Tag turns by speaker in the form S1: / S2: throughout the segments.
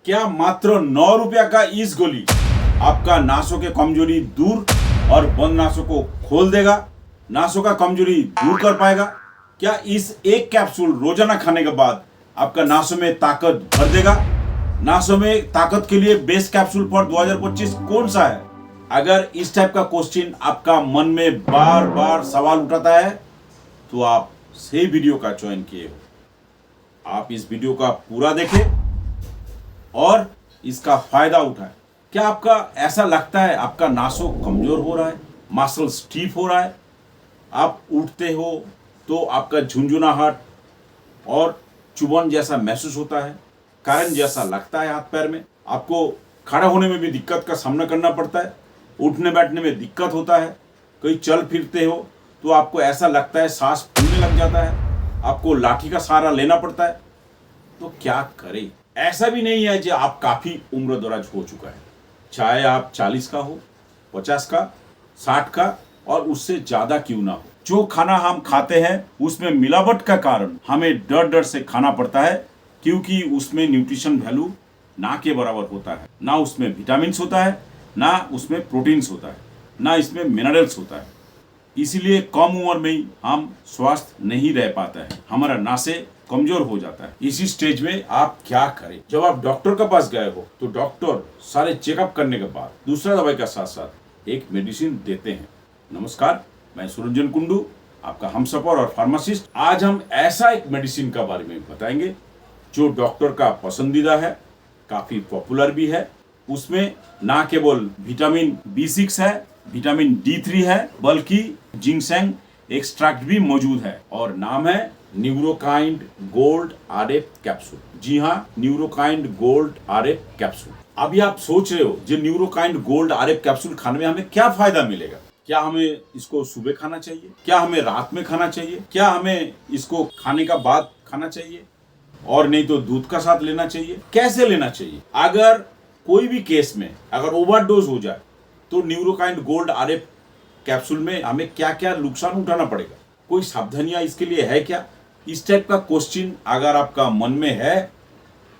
S1: क्या मात्र 9 रुपया का इस गोली आपका नासों के कमजोरी दूर और बंद नासों को खोल देगा, नासों का कमजोरी दूर कर पाएगा? क्या इस एक कैप्सूल रोजाना खाने के बाद आपका नासों में ताकत भर देगा? नासों में ताकत के लिए बेस्ट कैप्सूल फॉर 2025 कौन सा है? अगर इस टाइप का क्वेश्चन आपका मन में बार बार सवाल उठाता है तो आप सही वीडियो का चयन किए हो। आप इस वीडियो का पूरा देखें और इसका फायदा उठाएं। क्या आपका ऐसा लगता है आपका नासों कमजोर हो रहा है, मसल स्टीफ हो रहा है, आप उठते हो तो आपका झुंझुनाहट और चुभन जैसा महसूस होता है, कारण जैसा लगता है हाथ पैर में, आपको खड़ा होने में भी दिक्कत का सामना करना पड़ता है, उठने बैठने में दिक्कत होता है, कहीं चल फिरते हो तो आपको ऐसा लगता है सांस फूलने लग जाता है, आपको लाठी का सहारा लेना पड़ता है, तो क्या करें? ऐसा भी नहीं है कि आप काफी उम्र दराज हो चुका है, चाहे आप 40 का हो, 50 का, 60 का और उससे ज्यादा क्यों ना हो, जो खाना हम खाते हैं उसमें मिलावट का कारण हमें डर डर से खाना पड़ता है, क्योंकि उसमें न्यूट्रिशन वैल्यू ना के बराबर होता है, ना उसमें विटामिन होता है, ना उसमें प्रोटीन्स होता है, ना इसमें मिनरल्स होता है। इसीलिए कम उम्र में ही हम स्वस्थ नहीं रह पाता है, हमारा नासे कमजोर हो जाता है। इसी स्टेज में आप क्या करें? जब आप डॉक्टर के पास गए हो तो डॉक्टर सारे चेकअप करने के बाद दूसरा दवाई का साथ साथ एक मेडिसिन देते हैं। नमस्कार, मैं सुरंजन कुंडू, आपका हमसफर और फार्मासिस्ट। आज हम ऐसा एक मेडिसिन का बारे में बताएंगे जो डॉक्टर का पसंदीदा है, काफी पॉपुलर भी है। उसमें ना केवल विटामिन B6 है, विटामिन D3 है, बल्कि जिंकसेंग एक्सट्रैक्ट भी मौजूद है और नाम है न्यूरोकाइंड गोल्ड RF कैप्सूल। जी हाँ, न्यूरोकाइंड गोल्ड RF कैप्सूल। अभी आप सोच रहे हो जो न्यूरोकाइंड गोल्ड RF कैप्सूल खाने में हमें क्या फायदा मिलेगा? क्या हमें इसको सुबह खाना चाहिए? क्या हमें रात में खाना चाहिए? क्या हमें इसको खाने का बाद खाना चाहिए? और नहीं तो दूध का साथ लेना चाहिए? कैसे लेना चाहिए? अगर कोई भी केस में अगर ओवरडोज हो जाए तो न्यूरोकाइंड गोल्ड RF कैप्सूल में हमें क्या क्या नुकसान उठाना पड़ेगा? कोई सावधानियां इसके लिए है क्या? इस टाइप का क्वेश्चन अगर आपका मन में है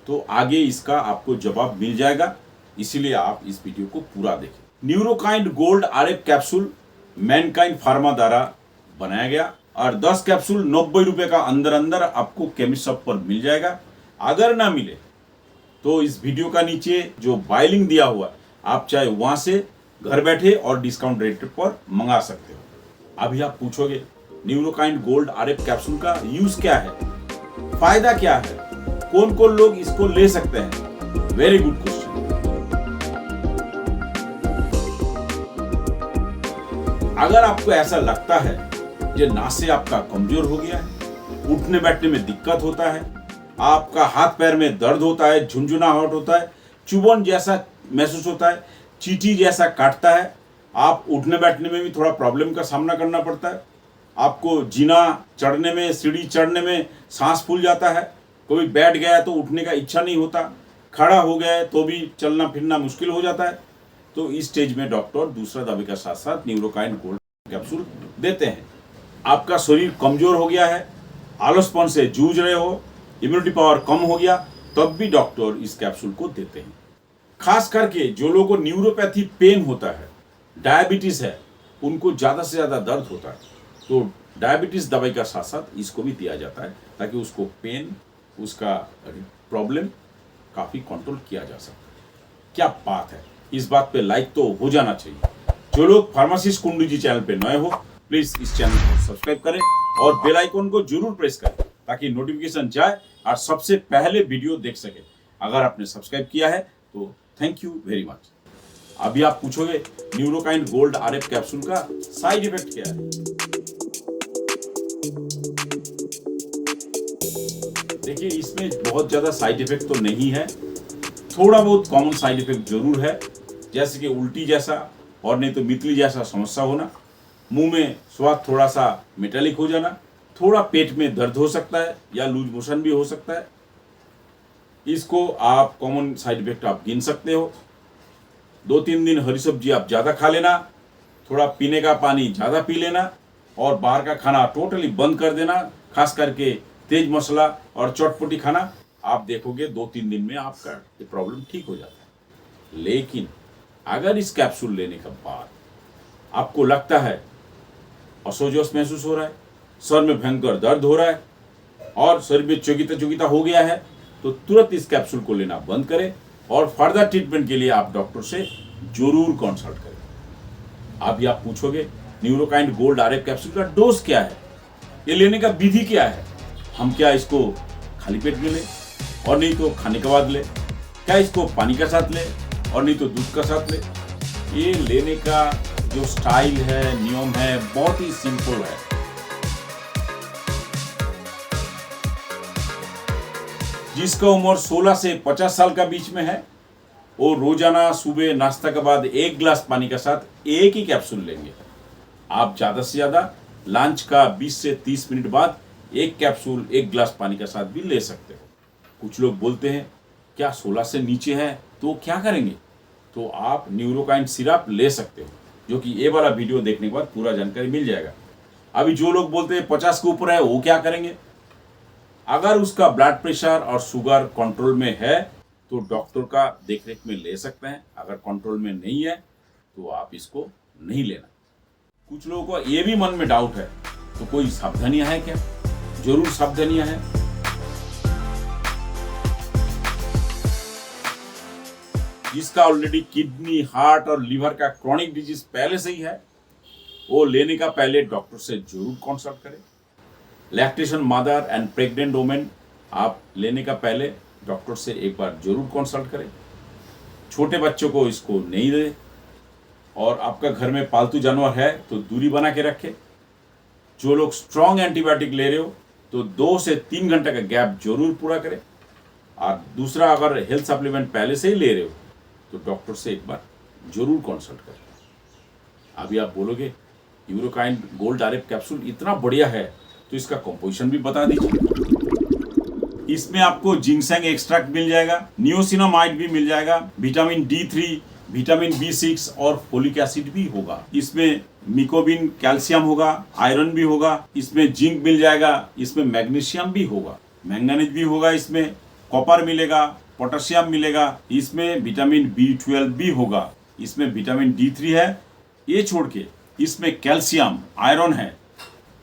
S1: तो आगे इसका आपको जवाब मिल जाएगा, इसीलिए आप इस वीडियो को पूरा देखें। Neurokind gold RF capsule Mankind pharma द्वारा बनाया गया और 10 कैप्सूल 90 रुपए का अंदर अंदर आपको केमिस्ट शॉप पर मिल जाएगा। अगर ना मिले तो इस वीडियो का नीचे जो बाय लिंक दिया हुआ है, आप चाहे वहां से घर बैठे और डिस्काउंट रेट पर मंगा सकते हो। अभी आप पूछोगे न्यूरोकाइंड गोल्ड RF कैप्सूल का यूज क्या है, फायदा क्या है, कौन कौन लोग इसको ले सकते हैं? Very good question. अगर आपको ऐसा लगता है कि नासे आपका कमजोर हो गया है, उठने बैठने में दिक्कत होता है, आपका हाथ पैर में दर्द होता है, झुंझुनाहट होता है, चुभन जैसा महसूस होता है, चींटी जैसा काटता है, आप उठने बैठने में भी थोड़ा प्रॉब्लम का सामना करना पड़ता है, आपको जीना चढ़ने में, सीढ़ी चढ़ने में सांस फूल जाता है, कोई बैठ गया तो उठने का इच्छा नहीं होता, खड़ा हो गया तो भी चलना फिरना मुश्किल हो जाता है, तो इस स्टेज में डॉक्टर दूसरा दवाई का साथ साथ न्यूरोकाइंड गोल्ड कैप्सूल देते हैं। आपका शरीर कमजोर हो गया है, आलसपन से जूझ रहे हो, इम्यूनिटी पावर कम हो गया, तब भी डॉक्टर इस कैप्सूल को देते हैं। खास करके जो लोगों को न्यूरोपैथी पेन होता है, डायबिटीज है, उनको ज्यादा से ज्यादा दर्द होता है, तो डायबिटीज दवाई का साथ साथ इसको भी दिया जाता है ताकि उसको पेन, उसका प्रॉब्लम काफी कंट्रोल किया जा सके। क्या बात है, इस बात पे लाइक तो हो जाना चाहिए। जो लोग फार्मासिस्ट कुंडू जी चैनल पे नए हो, प्लीज इस चैनल को सब्सक्राइब करें और बेल आइकन को जरूर प्रेस करें ताकि नोटिफिकेशन जाए और सबसे पहले वीडियो देख सके। अगर आपने सब्सक्राइब किया है तो थैंक यू वेरी मच। अभी आप पूछोगे न्यूरोकाइंड गोल्ड RF कैप्सूल का साइड इफेक्ट क्या है? देखिए, इसमें बहुत ज्यादा साइड इफेक्ट तो नहीं है, थोड़ा बहुत कॉमन साइड इफेक्ट जरूर है, जैसे कि उल्टी जैसा और नहीं तो मितली जैसा समस्या होना, मुंह में स्वाद थोड़ा सा मेटालिक हो जाना, थोड़ा पेट में दर्द हो सकता है या लूज मोशन भी हो सकता है। इसको आप कॉमन साइड इफेक्ट आप गिन सकते हो। 2-3 दिन हरी सब्जी आप ज़्यादा खा लेना, थोड़ा पीने का पानी ज़्यादा पी लेना और बाहर का खाना टोटली बंद कर देना, खास करके तेज मसाला और चटपटी खाना आप देखोगे 2-3 दिन में आपका ये प्रॉब्लम ठीक हो जाता है। लेकिन अगर इस कैप्सूल लेने के बाद आपको लगता है असहज महसूस हो रहा है, सर में भयंकर दर्द हो रहा है और शरीर में चोगिता हो गया है, तो तुरंत इस कैप्सूल को लेना बंद करें और फर्दर ट्रीटमेंट के लिए आप डॉक्टर से जरूर कंसल्ट करें। अभी आप पूछोगे न्यूरोकाइंड गोल्ड आरएफ कैप्सूल का डोज क्या है, ये लेने का विधि क्या है, हम क्या इसको खाली पेट में लें और नहीं तो खाने के बाद लें, क्या इसको पानी के साथ लें और नहीं तो दूध के साथ लें। ये लेने का जो स्टाइल है, नियम है, बहुत ही सिंपल है। जिसका उम्र 16 से 50 साल का बीच में है वो रोजाना सुबह नाश्ता के बाद 1 गिलास पानी के साथ एक ही कैप्सूल लेंगे। आप ज्यादा से ज्यादा लंच का 20 से 30 मिनट बाद एक कैप्सूल 1 गिलास पानी के साथ भी ले सकते हो। कुछ लोग बोलते हैं क्या 16 से नीचे है तो क्या करेंगे, तो आप न्यूरोकाइंड सिरप ले सकते हो, जो कि ये वाला वीडियो देखने के बाद पूरा जानकारी मिल जाएगा। अभी जो लोग बोलते हैं 50 के ऊपर है वो क्या करेंगे, अगर उसका ब्लड प्रेशर और शुगर कंट्रोल में है तो डॉक्टर का देखरेख में ले सकते हैं, अगर कंट्रोल में नहीं है तो आप इसको नहीं लेना। कुछ लोगों को ये भी मन में डाउट है, तो कोई सावधानियां है क्या, जरूर सावधानियां हैं। जिसका ऑलरेडी किडनी, हार्ट और लीवर का क्रॉनिक डिजीज पहले से ही है, वो लेने का पहले डॉक्टर से जरूर कंसल्ट करें। Lactation mother and pregnant women आप लेने का पहले डॉक्टर से एक बार जरूर कंसल्ट करें। छोटे बच्चों को इसको नहीं दें और आपका घर में पालतू जानवर है तो दूरी बना के रखें। जो लोग स्ट्रॉन्ग एंटीबायोटिक ले रहे हो तो 2 से 3 घंटे का गैप जरूर पूरा करें। और दूसरा, अगर हेल्थ सप्लीमेंट पहले से ही ले रहे हो तो डॉक्टर से एक बार जरूर कंसल्ट करें। अभी आप बोलोगे न्यूरोकाइंड गोल्ड आरएफ कैप्सूल इतना बढ़िया है तो इसका कंपोजिशन भी बता दीजिए। इसमें आपको जिंकसेंग एक्सट्रैक्ट मिल जाएगा, नियोसिनामाइड भी मिल जाएगा, विटामिन D3, विटामिन B6 और फोलिक एसिड भी होगा। इसमें मिकोबिन कैल्शियम होगा, आयरन भी होगा, इसमें जिंक मिल जाएगा, इसमें मैग्नीशियम भी होगा, मैंगनीज भी होगा, इसमें कॉपर मिलेगा, पोटेशियम मिलेगा, इसमें विटामिन B12 भी होगा, इसमें विटामिन D3 है। ये छोड़ के इसमें कैल्शियम, आयरन है।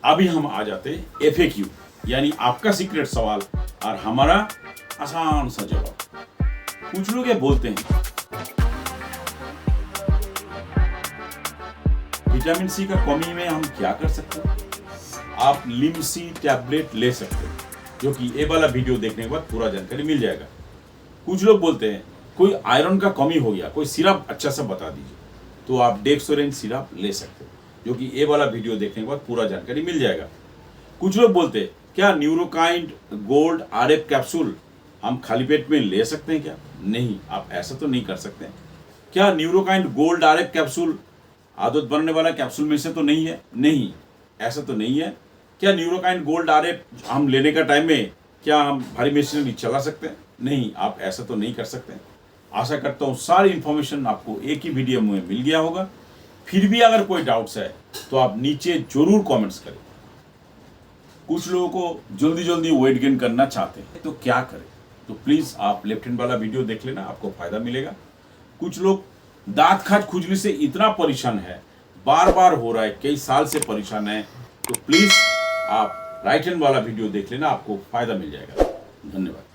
S1: अभी हम आ जाते FAQ यानी आपका सीक्रेट सवाल और हमारा आसान सा जवाब। कुछ लोग ये बोलते हैं विटामिन सी का कमी में हम क्या कर सकते हैं, आप लिमसी टैबलेट ले सकते हैं, जो कि ये वाला वीडियो देखने के बाद पूरा जानकारी मिल जाएगा। कुछ लोग बोलते हैं कोई आयरन का कमी हो गया, कोई सिरप अच्छा सा बता दीजिए, तो आप डेक्सोरेंज सिरप ले सकते हो, जो कि ये वाला वीडियो देखने के बाद पूरा जानकारी मिल जाएगा। कुछ लोग बोलते हैं क्या न्यूरोकाइंड गोल्ड आरएफ कैप्सूल हम खाली पेट में ले सकते हैं क्या, नहीं, आप ऐसा तो नहीं कर सकते। क्या न्यूरोकाइंड गोल्ड आरएफ कैप्सूल आदत बनने वाला कैप्सूल में से तो नहीं है, नहीं, ऐसा तो नहीं है। क्या न्यूरोकाइंड गोल्ड आरएफ हम लेने का टाइम में क्या हम भारी मशीनरी चला सकते हैं, नहीं, आप ऐसा तो नहीं कर सकते। आशा करता हूँ सारी इंफॉर्मेशन आपको एक ही वीडियो में मिल गया होगा। फिर भी अगर कोई डाउट्स है तो आप नीचे जरूर कमेंट्स करें। कुछ लोगों को जल्दी जल्दी वेट गेन करना चाहते हैं तो क्या करें, तो प्लीज आप लेफ्ट हैंड वाला वीडियो देख लेना, आपको फायदा मिलेगा। कुछ लोग दांत खाज खुजली से इतना परेशान है, बार बार हो रहा है, कई साल से परेशान है, तो प्लीज आप राइट हैंड वाला वीडियो देख लेना, आपको फायदा मिल जाएगा। धन्यवाद।